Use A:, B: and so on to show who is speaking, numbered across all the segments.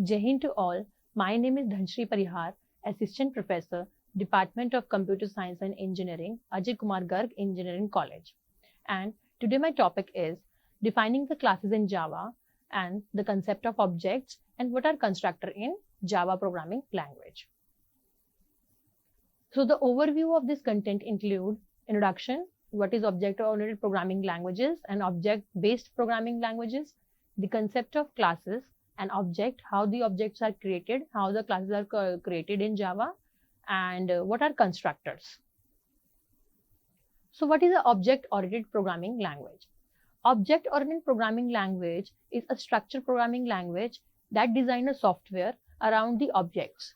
A: Jai Hind to all. My name is Dhanshri Parihar, Assistant Professor, Department of Computer Science and Engineering, Akgec Garg Engineering College. And today my topic is defining the classes in Java and the concept of objects and what are constructors in Java programming language. So the overview of this content include introduction, what is object-oriented programming languages and object-based programming languages, the concept of classes, an object, how the objects are created, how the classes are created in Java, and what are constructors. So what is an object-oriented programming language? Object-oriented programming language is a structured programming language that designs a software around the objects,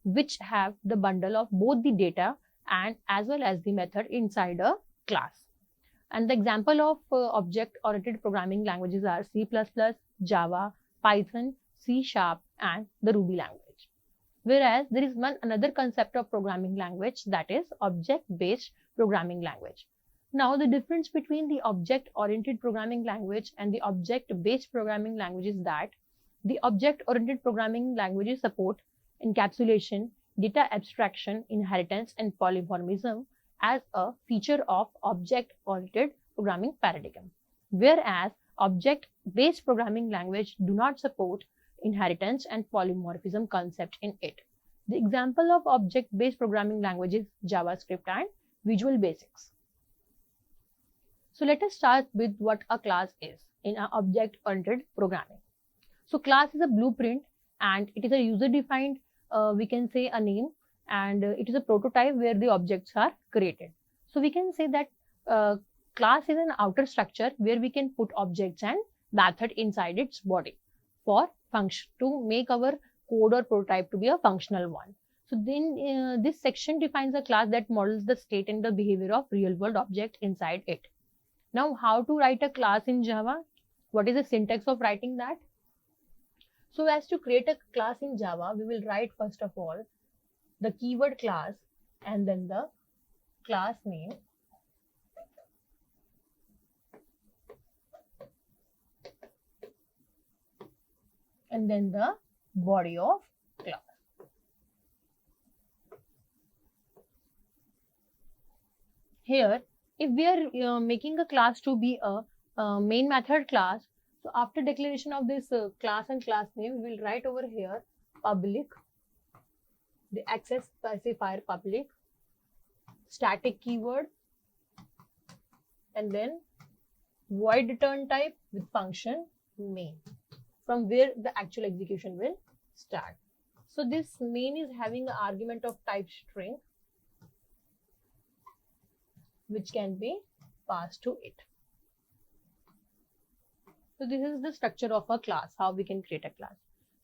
A: which have the bundle of both the data and as well as the method inside a class. And the example of object-oriented programming languages are C++, Java, Python, C#, and the Ruby language. Whereas there is another concept of programming language, that is object-based programming language. Now the difference between the object-oriented programming language and the object-based programming language is that the object-oriented programming languages support encapsulation, data abstraction, inheritance, and polymorphism as a feature of object-oriented programming paradigm, whereas object-based programming language do not support inheritance and polymorphism concept in it. The example of object-based programming language is JavaScript and Visual Basics. So let us start with what a class is in an object-oriented programming. So class is a blueprint and it is a user-defined, we can say a name, and it is a prototype where the objects are created. So we can say that class is an outer structure where we can put objects and method inside its body for function to make our code or prototype to be a functional one. So then this section defines a class that models the state and the behavior of real world object inside it. Now how to write a class in Java? What is the syntax of writing that? So as to create a class in Java, we will write first of all the keyword class and then the class name, and then the body of class. Here, if we are making a class to be a main method class, so after declaration of this class and class name, we will write over here public, the access specifier public, static keyword, and then void return type with function main, from where the actual execution will start. So this main is having an argument of type string, which can be passed to it. So this is the structure of a class, how we can create a class.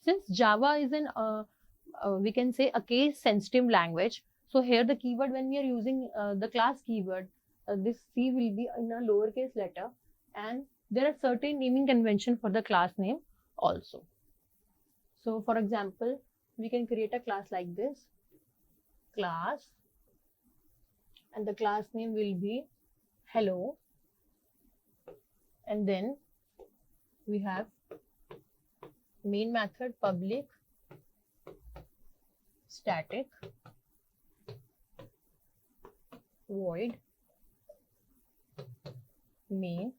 A: Since Java is an we can say a case sensitive language, so here the keyword, when we are using the class keyword, this C will be in a lowercase letter, and there are certain naming convention for the class name also. So for example, we can create a class like this, class, and the class name will be hello, and then we have main method public, static, void, main,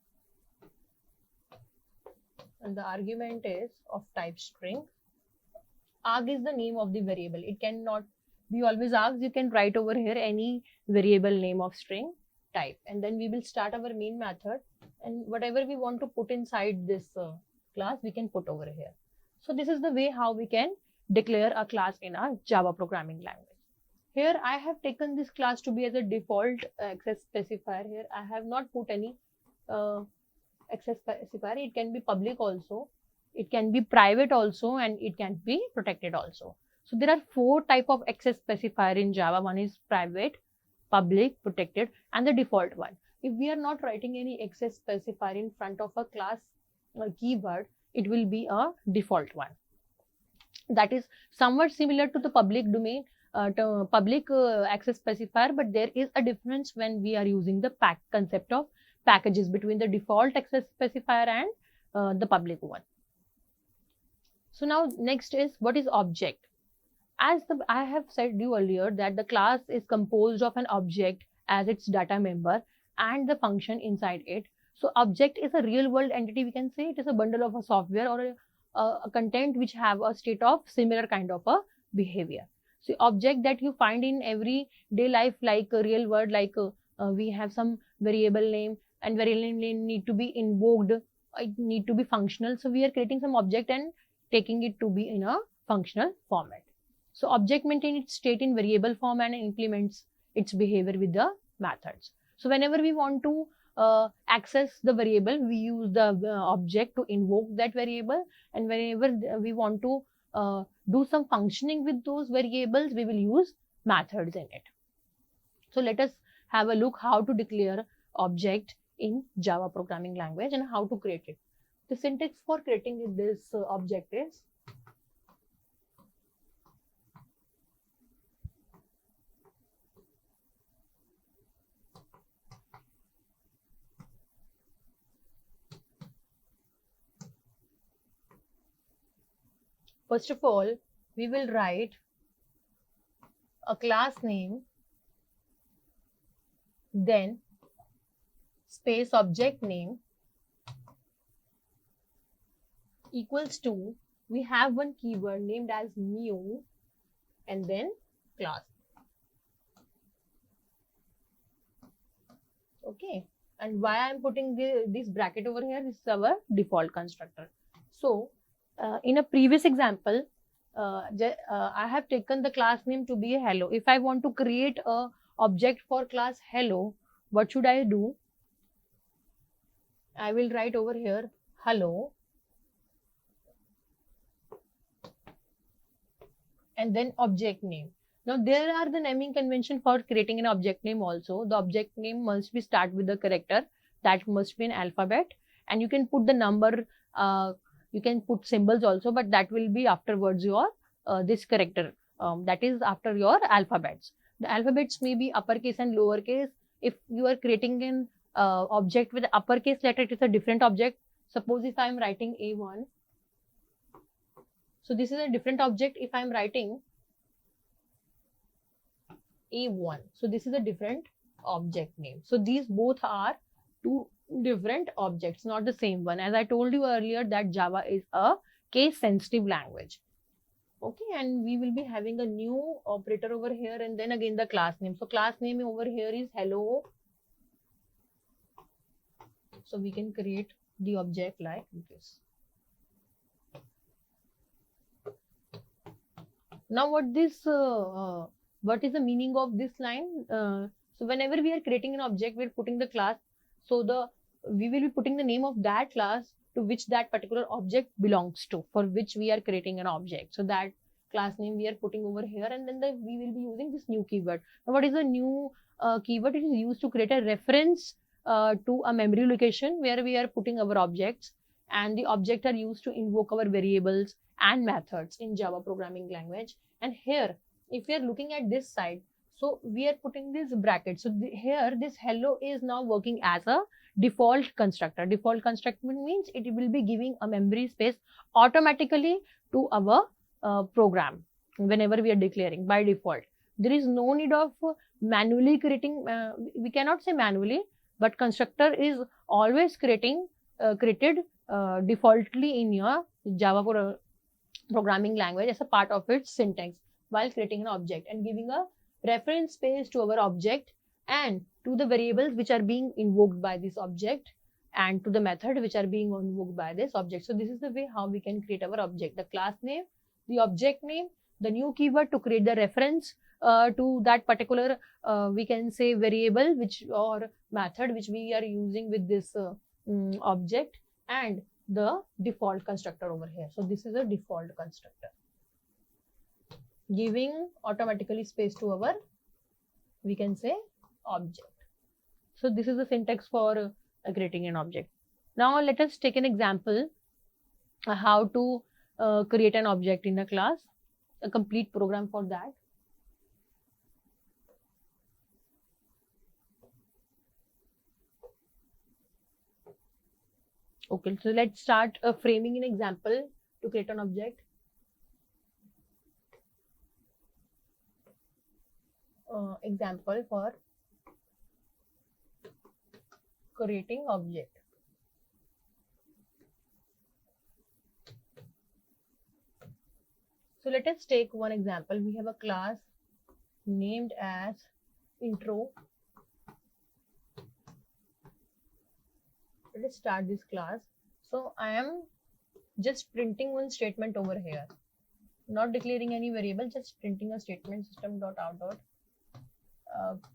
A: and the argument is of type string. Arg is the name of the variable. It cannot be always args. You can write over here any variable name of string type, and then we will start our main method, and whatever we want to put inside this class, we can put over here. So this is the way how we can declare a class in our Java programming language. Here I have taken this class to be as a default access specifier. Here I have not put any access specifier. It can be public also, it can be private also, and it can be protected also. So there are 4 type of access specifier in Java. One is private, public, protected, and the default one. If we are not writing any access specifier in front of a class keyword, it will be a default one. That is somewhat similar to the public domain, public access specifier, but there is a difference when we are using the concept of packages between the default access specifier and the public one. So now next is, what is object? I have said you earlier that the class is composed of an object as its data member and the function inside it. So object is a real world entity, we can say. It is a bundle of a software or a content which have a state of similar kind of a behavior. So object that you find in everyday life, like a real world, like we have some variable name, and variable name need to be invoked, it need to be functional. So we are creating some object and taking it to be in a functional format. So object maintains its state in variable form and implements its behavior with the methods. So whenever we want to access the variable, we use the object to invoke that variable, and whenever we want to do some functioning with those variables, we will use methods in it. So let us have a look how to declare object in Java programming language and how to create it. The syntax for creating this object is, first of all, we will write a class name, then space object name equals to, we have one keyword named as new, and then class. Okay, and why I'm putting this bracket over here, this is our default constructor. So in a previous example, I have taken the class name to be a hello. If I want to create a object for class hello, what should I do? I will write over here hello, and then object name. Now there are the naming convention for creating an object name also. The object name must be start with the character, that must be an alphabet, and you can put the number, you can put symbols also, but that will be afterwards your this character, that is after your alphabets. The alphabets may be uppercase and lowercase. If you are creating an object with uppercase letter, it is a different object. Suppose if I am writing A1, so this is a different object. If I am writing A1, so this is a different object name. So these both are two different objects, not the same one. As I told you earlier that Java is a case sensitive language. Okay, and we will be having a new operator over here, and then again the class name. So class name over here is hello. So we can create the object like this. Now what is the meaning of this line? So whenever we are creating an object, we are putting the class. So we will be putting the name of that class to which that particular object belongs to, for which we are creating an object. So that class name we are putting over here, and then we will be using this new keyword. Now what is a new keyword? It is used to create a reference to a memory location where we are putting our objects, and the objects are used to invoke our variables and methods in Java programming language. And here, if we are looking at this side, so we are putting this bracket. So here this hello is now working as a default constructor. Default constructor means it will be giving a memory space automatically to our program whenever we are declaring by default. There is no need of manually creating, we cannot say manually, but constructor is always created defaultly in your Java programming language as a part of its syntax while creating an object and giving a reference space to our object and to the variables which are being invoked by this object and to the method which are being invoked by this object. So this is the way how we can create our object: the class name, the object name, the new keyword to create the reference to that particular we can say variable which or method which we are using with this object, and the default constructor over here. So this is a default constructor giving automatically space to our, we can say, object. So this is the syntax for creating an object. Now let us take an example how to create an object in a class, a complete program for that. Okay, so let's start framing an example to create an object. Example for creating object. So let us take one example. We have a class named as intro. Let us start this class. So I am just printing one statement over here, not declaring any variable, just printing a statement, system.out.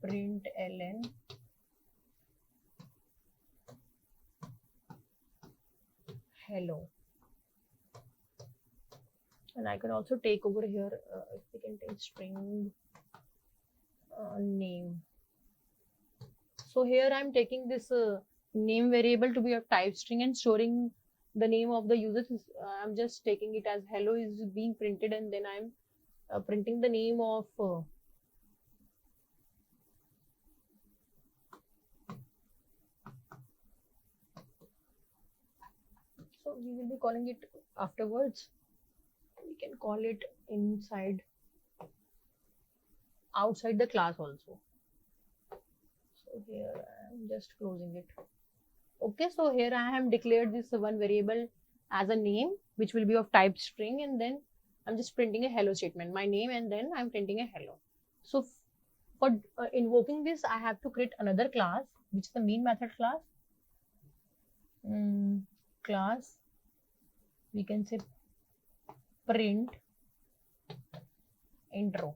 A: Print ln hello. And I can also take over here, if we can take string name. So here I am taking this name variable to be a type string and storing the name of the user. I'm just taking it as hello is being printed, and then I'm printing the name of so we will be calling it afterwards. We can call it outside the class also. So here I am just closing it. Okay, so here I have declared this one variable as a name, which will be of type string, and then I'm just printing a hello statement, my name, and then I'm printing a hello. So for invoking this, I have to create another class, which is the main method class. Class, we can say print intro.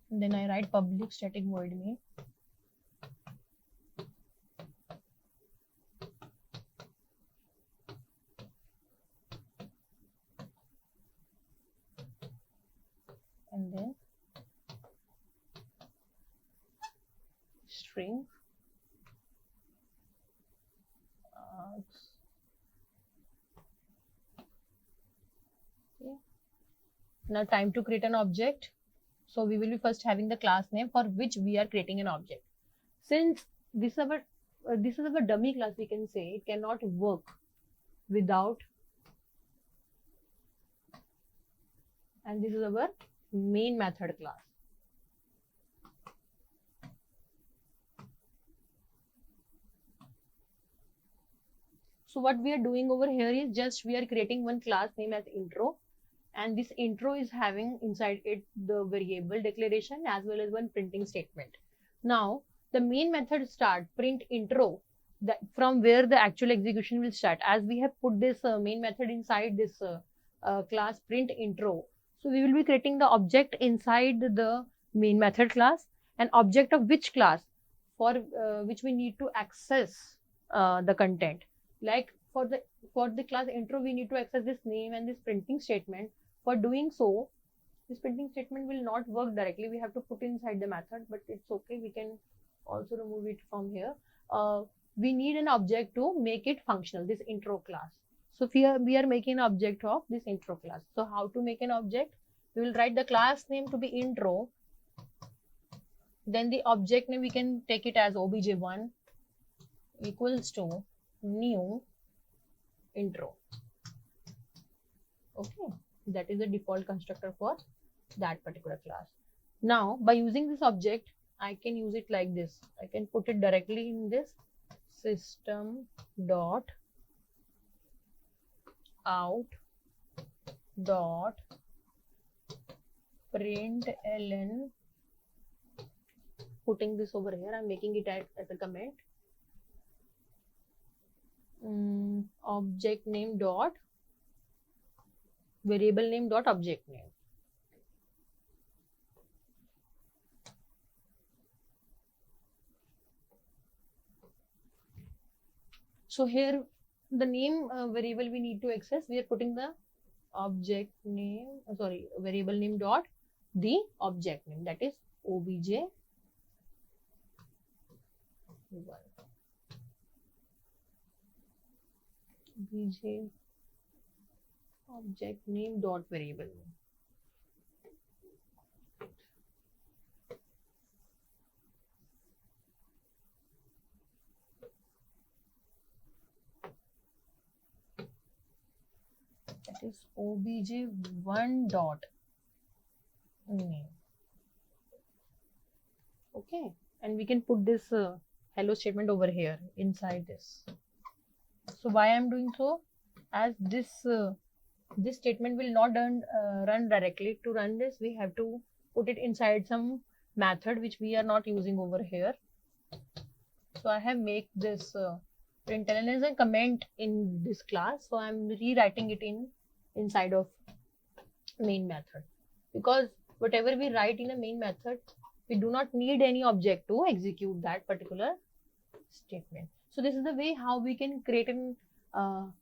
A: And then I write public static void main. And then string okay. Now time to create an object. So we will be first having the class name for which we are creating an object. Since this is our dummy class, we can say it cannot work without, and this is our main method class. So what we are doing over here is just we are creating one class name as intro, and this intro is having inside it the variable declaration as well as one printing statement. Now the main method start print intro, that from where the actual execution will start, as we have put this main method inside this class print intro. So we will be creating the object inside the main method class, an object of which class, for which we need to access the content. Like for the class intro, we need to access this name and this printing statement. For doing so, this printing statement will not work directly. We have to put inside the method, but it's okay. We can also remove it from here. We need an object to make it functional, this intro class. So here we are making an object of this intro class. So how to make an object? We will write the class name to be intro. Then the object name, we can take it as obj1 equals to new intro. Okay, that is the default constructor for that particular class. Now by using this object, I can use it like this. I can put it directly in this system dot out dot println, putting this over here. I'm making it as a comment. Object name dot variable name dot object name. So here the name variable we need to access, we are putting the object name, variable name dot the object name, that is obj1. Obj object name dot variable name. that is obj1 dot name. Okay, and we can put this hello statement over here inside this. So why I am doing so? As this this statement will not run directly. To run this, we have to put it inside some method which we are not using over here. So I have make this println as a comment in this class. So I'm rewriting it inside of main method, because whatever we write in a main method, we do not need any object to execute that particular statement. So this is the way how we can create an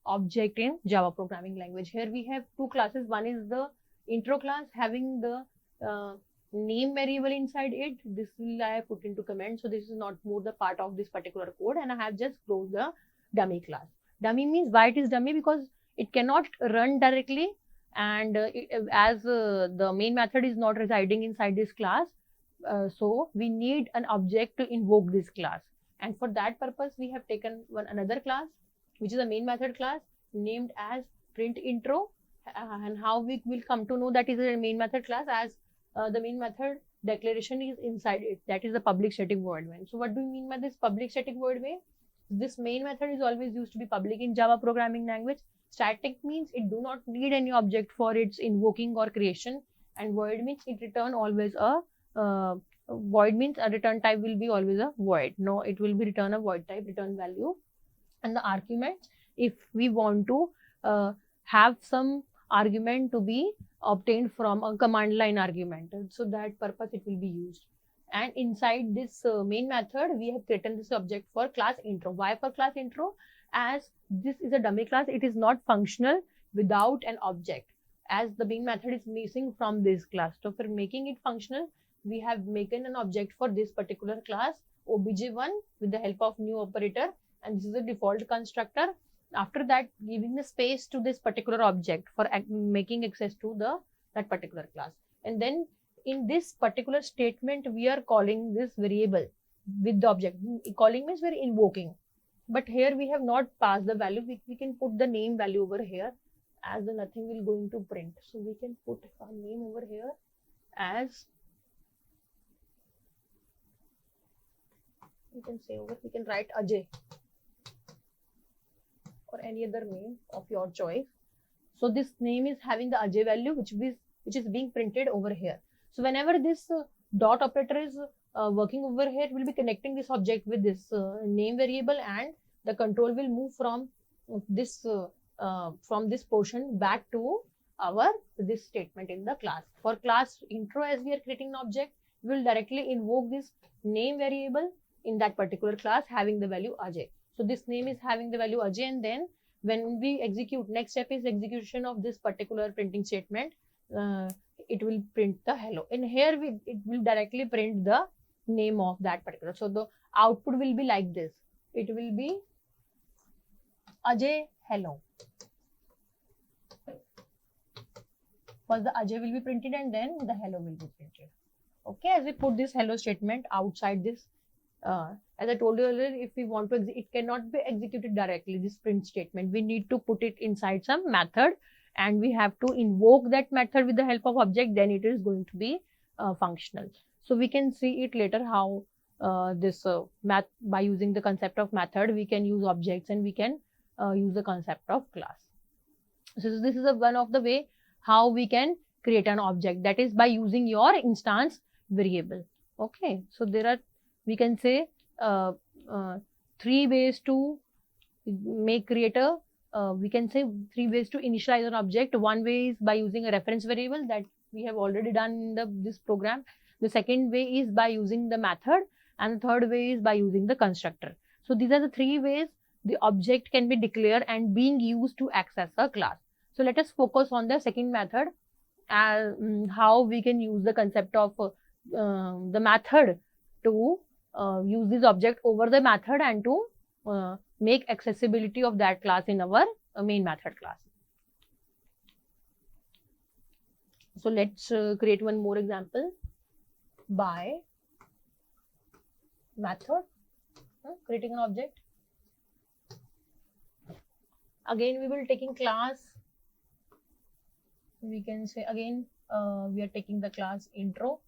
A: object in Java programming language. Here we have two classes. One is the intro class having the name variable inside it. This will I have put into comment. So this is not more the part of this particular code, and I have just closed the dummy class. Dummy means why it is dummy, because it cannot run directly, and as the main method is not residing inside this class, so we need an object to invoke this class. And for that purpose, we have taken another class, which is a main method class named as print intro. And how we will come to know that is a main method class, as the main method declaration is inside it. That is the public static void main. So what do we mean by this public static void main? This main method is always used to be public in Java programming language. Static means it do not need any object for its invoking or creation, and void means it return always a void means a return type will be always a void. No, it will be return a void type return value. And the argument, if we want to have some argument to be obtained from a command line argument, so that purpose it will be used. And inside this main method, we have created this object for class intro. Why for class intro? As this is a dummy class, it is not functional without an object, as the main method is missing from this class. So for making it functional, we have made an object for this particular class obj1 with the help of new operator, and this is a default constructor. After that, giving the space to this particular object for making access to that particular class. And then in this particular statement, we are calling this variable with the object. Calling means we are invoking, but here we have not passed the value. We can put the name value over here, as the nothing will going to print. So we can put our name over here as, you can say over, we can write Ajay or any other name of your choice. So this name is having the Ajay value, which is being printed over here. So whenever this dot operator is working over here, it will be connecting this object with this name variable, and the control will move from this portion back to this statement in the class. For class intro, as we are creating an object, we will directly invoke this name variable in that particular class having the value Ajay. So this name is having the value Ajay, and then when we execute, next step is execution of this particular printing statement. It will print the hello. And here it will directly print the name of that particular. So the output will be like this. It will be Ajay hello. First the Ajay will be printed, and then the hello will be printed. Okay, as we put this hello statement outside this, as I told you earlier, if we want to, it cannot be executed directly, this print statement. We need to put it inside some method, and we have to invoke that method with the help of object, then it is going to be functional. So we can see it later how by using the concept of method, we can use objects, and we can use the concept of class. So this is one of the way how we can create an object, that is by using your instance variable. Okay, so there are, we can say, 3 ways to create a, we can say 3 ways to initialize an object. One way is by using a reference variable that we have already done in this program. The second way is by using the method, and the third way is by using the constructor. So these are the 3 ways the object can be declared and being used to access a class. So let us focus on the second method, how we can use the concept of the method to use this object over the method, and to make accessibility of that class in our main method class. So let's create one more example by method, creating an object. Again, we will taking class we can say again, we are taking the class intro,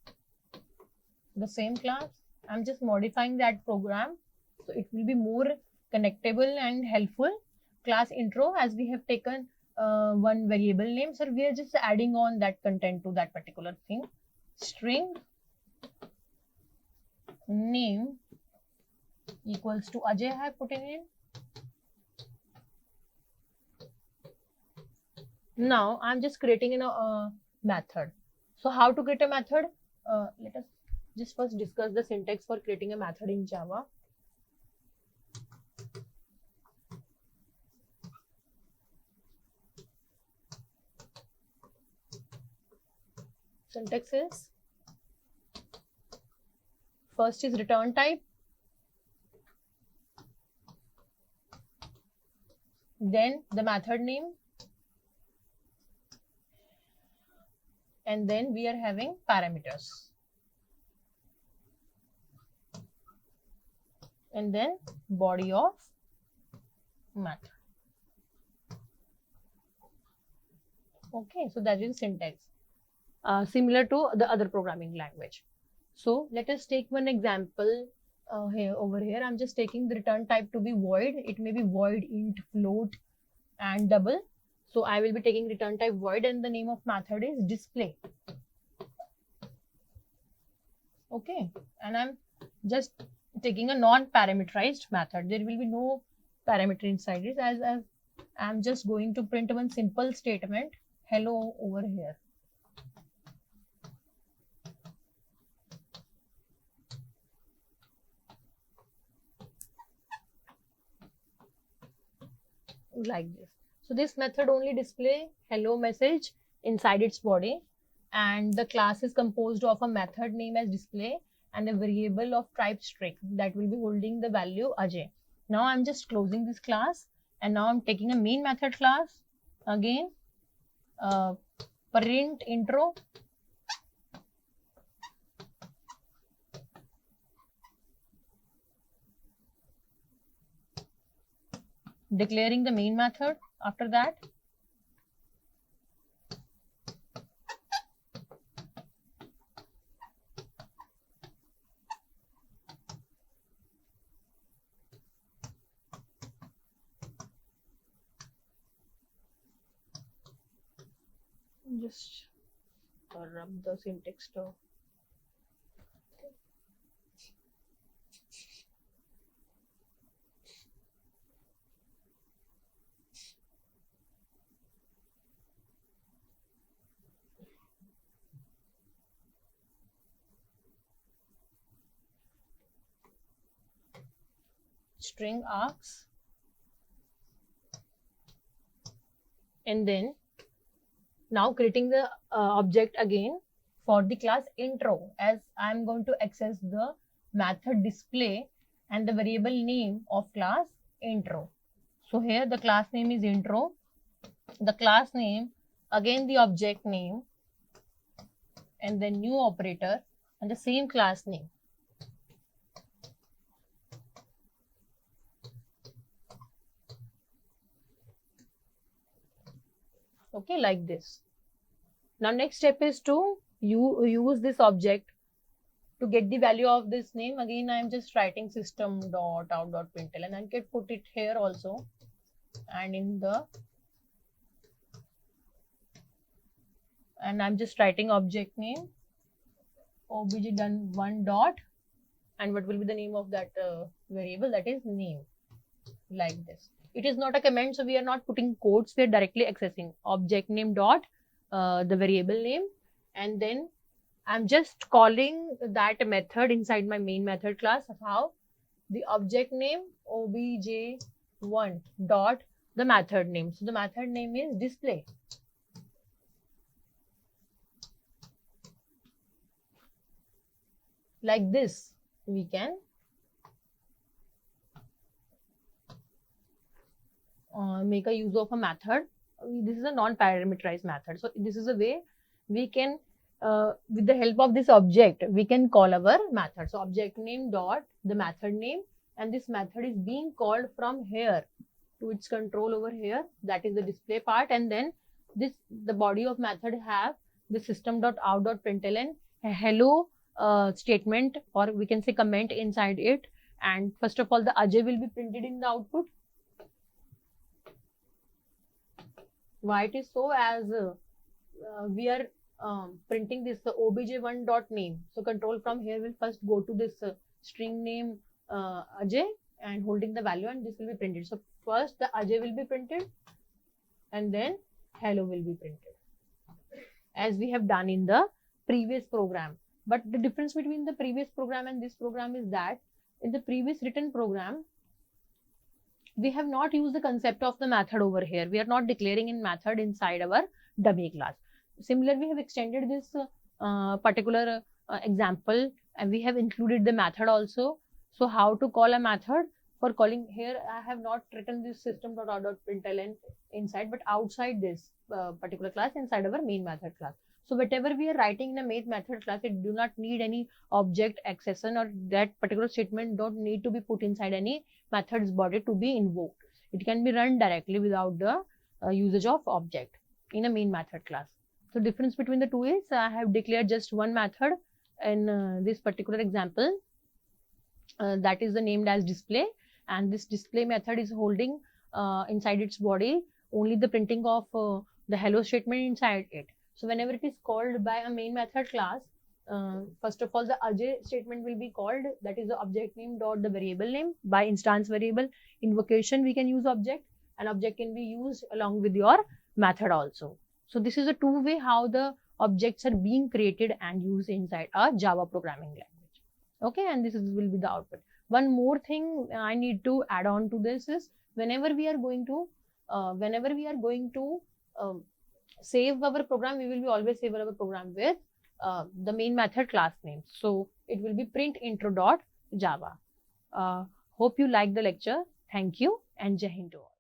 A: the same class. I'm just modifying that program so it will be more connectable and helpful. Class intro, as we have taken one variable name, so we are just adding on that content to that particular thing. String name equals to Ajay, I have put in. Now I'm just creating a method. So how to create a method? Let us just first discuss the syntax for creating a method in Java. Syntax is, first is return type, then the method name, and then we are having parameters, and then body of method. Okay, so that is syntax. Similar to the other programming language. So let us take one example over here. I'm just taking the return type to be void. It may be void, int, float, and double. So I will be taking return type void, and the name of method is display. Okay, and I'm just taking a non-parameterized method. There will be no parameter inside it, as I'm just going to print one simple statement, hello, over here. Like this. So this method only display hello message inside its body, and the class is composed of a method name as display and a variable of type string that will be holding the value Ajay. Now I'm just closing this class, and now I'm taking a main method class again, print intro, declaring the main method. After that, just rub the syntax to string args, and then now creating the object again for the class intro, as I'm going to access the method display and the variable name of class intro. So here the class name is intro, the class name, again the object name, and then new operator and the same class name. Okay, like this. Now next step is to use this object to get the value of this name. Again, I am just writing system.out.println, and I can put it here also, and in the, and I'm just writing object name obj done one dot, and what will be the name of that variable, that is name, like this. It is not a comment, so we are not putting quotes, we are directly accessing object name dot the variable name, and then I'm just calling that method inside my main method class. How? The object name obj1 dot the method name. So the method name is display. Like this, we can make a use of a method. This is a non-parameterized method. So this is a way we can, with the help of this object, we can call our method. So object name dot the method name, and this method is being called from here to its control over here, that is the display part, and then the body of method have the system.out.println a hello statement, or we can say comment inside it. And first of all, the Ajay will be printed in the output. Why it is so? As we are printing this obj1 dot name, so control from here will first go to this string name Ajay and holding the value, and this will be printed. So first the Ajay will be printed and then hello will be printed, as we have done in the previous program. But the difference between the previous program and this program is that in the previous written program, we have not used the concept of the method over here. We are not declaring in method inside our dummy class. Similarly, we have extended this particular example, and we have included the method also. So how to call a method? For calling here, I have not written this system.out.println inside, but outside this particular class, inside our main method class. So whatever we are writing in a main method class, it do not need any object accession, or that particular statement don't need to be put inside any method's body to be invoked. It can be run directly without the usage of object in a main method class. So difference between the two is I have declared just one method in this particular example, that is named as display, and this display method is holding inside its body only the printing of the hello statement inside it. So whenever it is called by a main method class, first of all the Ajay statement will be called, that is the object name dot the variable name by instance variable. Invocation we can use object, and object can be used along with your method also. So this is a two-way how the objects are being created and used inside a Java programming language. Okay, and this will be the output. One more thing I need to add on to this is whenever we are going to save our program, we will be always save our program with the main method class name. So it will be print intro.java. Hope you like the lecture. Thank you and Jai Hind to all.